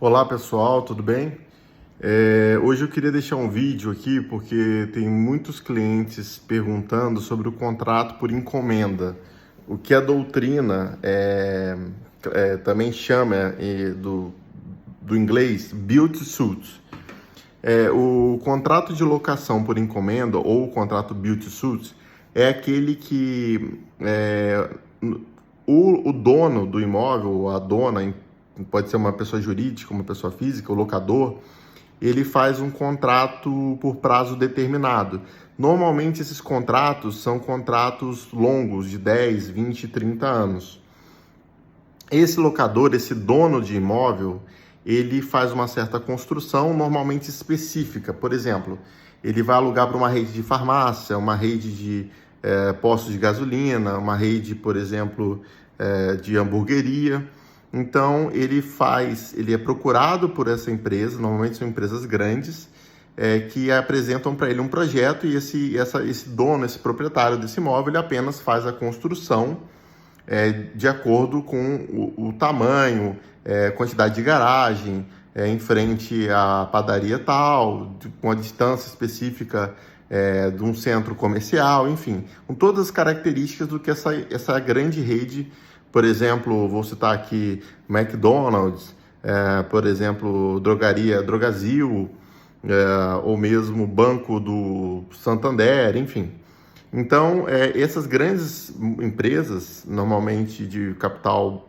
Olá pessoal, tudo bem? Hoje eu queria deixar um vídeo aqui porque tem muitos clientes perguntando sobre o contrato por encomenda. O que a doutrina também chama do inglês Build to Suit. O contrato de locação por encomenda ou o contrato Build to Suit é aquele que o dono do imóvel, ou a dona, pode ser uma pessoa jurídica, uma pessoa física, o locador, ele faz um contrato por prazo determinado. Normalmente esses contratos são contratos longos, de 10, 20, 30 anos. Esse locador, esse dono de imóvel, ele faz uma certa construção normalmente específica. Por exemplo, ele vai alugar para uma rede de farmácia, uma rede de postos de gasolina, uma rede, por exemplo, de hamburgueria. Então, ele é procurado por essa empresa, normalmente são empresas grandes, que apresentam para ele um projeto e esse dono, esse proprietário desse imóvel, ele apenas faz a construção de acordo com o tamanho, quantidade de garagem, em frente à padaria tal, com a distância específica de um centro comercial, enfim, com todas as características do que essa grande rede. Por exemplo, vou citar aqui McDonald's, por exemplo, Drogazil, ou mesmo Banco do Santander, enfim. Então, essas grandes empresas, normalmente de capital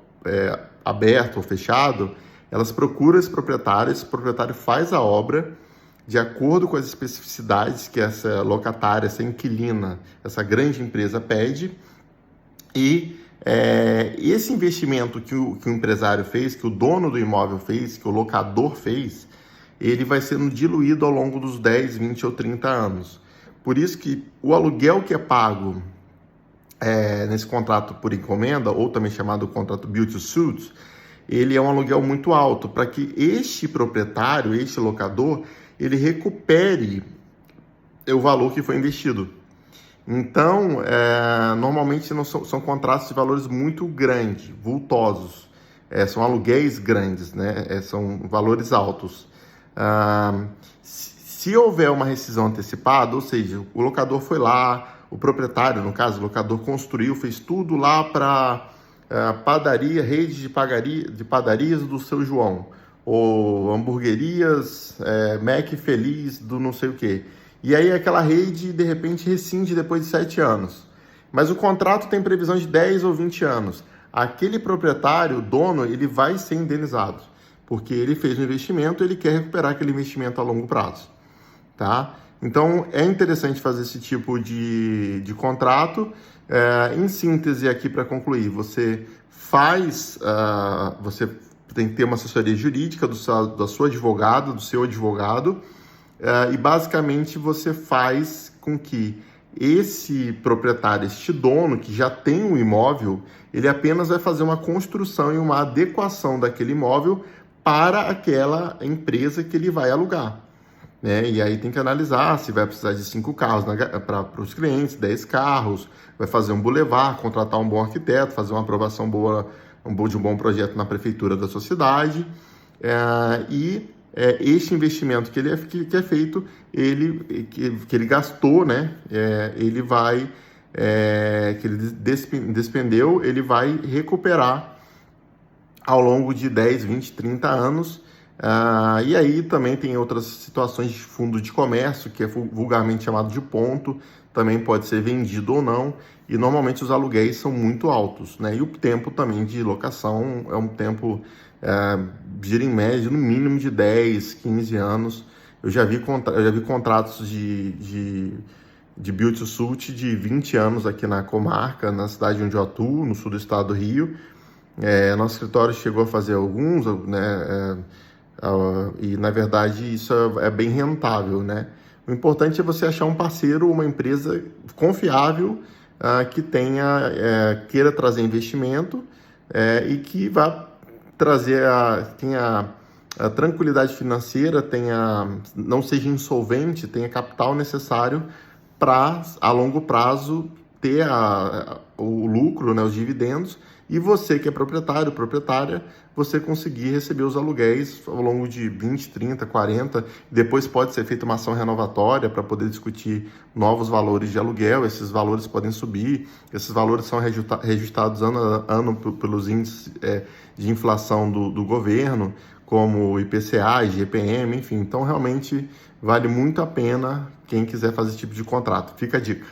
aberto ou fechado, elas procuram esse proprietário faz a obra de acordo com as especificidades que essa locatária, essa inquilina, essa grande empresa pede, e esse investimento que o empresário fez, que o dono do imóvel fez, que o locador fez, ele vai sendo diluído ao longo dos 10, 20 ou 30 anos. Por isso que o aluguel que é pago nesse contrato por encomenda, ou também chamado contrato Build to Suit, ele é um aluguel muito alto, para que este proprietário, este locador, ele recupere o valor que foi investido. Então, normalmente são contratos de valores muito grandes, vultosos, são aluguéis grandes, né? São valores altos. Se houver uma rescisão antecipada, ou seja, o locador foi lá, o proprietário, no caso, o locador construiu, fez tudo lá para padaria, rede de padarias do seu João, ou hamburguerias, Mac Feliz do não sei o quê. E aí aquela rede, de repente, rescinde depois de 7 anos. Mas o contrato tem previsão de 10 ou 20 anos. Aquele proprietário, o dono, ele vai ser indenizado, porque ele fez um investimento, ele quer recuperar aquele investimento a longo prazo. Tá? Então, é interessante fazer esse tipo de contrato. Em síntese, aqui para concluir, você tem que ter uma assessoria jurídica do seu advogado, e basicamente você faz com que esse proprietário, este dono que já tem um imóvel, ele apenas vai fazer uma construção e uma adequação daquele imóvel para aquela empresa que ele vai alugar. E aí tem que analisar se vai precisar de 5 carros para os clientes, 10 carros, vai fazer um bulevar, contratar um bom arquiteto, fazer uma aprovação boa, de um bom projeto na prefeitura da sua cidade. Este investimento que é feito, que ele gastou, ele vai, que ele despendeu, ele vai recuperar ao longo de 10, 20, 30 anos. E aí também tem outras situações de fundo de comércio, que é vulgarmente chamado de ponto, também pode ser vendido ou não, e normalmente os aluguéis são muito altos, né? E o tempo também de locação é um tempo, gira em média, no mínimo de 10, 15 anos. Eu já vi contratos de Build to Suit de 20 anos aqui na comarca, na cidade onde eu atuo, no sul do estado do Rio. Nosso escritório chegou a fazer alguns, né? E na verdade isso é bem rentável, né? O importante é você achar um parceiro, uma empresa confiável, que queira trazer investimento, e que vá trazer tenha a tranquilidade financeira, não seja insolvente, tenha capital necessário para a longo prazo ter o lucro, né, os dividendos, e você que é proprietário, proprietária, você conseguir receber os aluguéis ao longo de 20, 30, 40, depois pode ser feita uma ação renovatória para poder discutir novos valores de aluguel, esses valores podem subir, esses valores são reajustados ano a ano pelos índices de inflação do governo, como IPCA, IGPM, enfim. Então, realmente, vale muito a pena quem quiser fazer esse tipo de contrato. Fica a dica.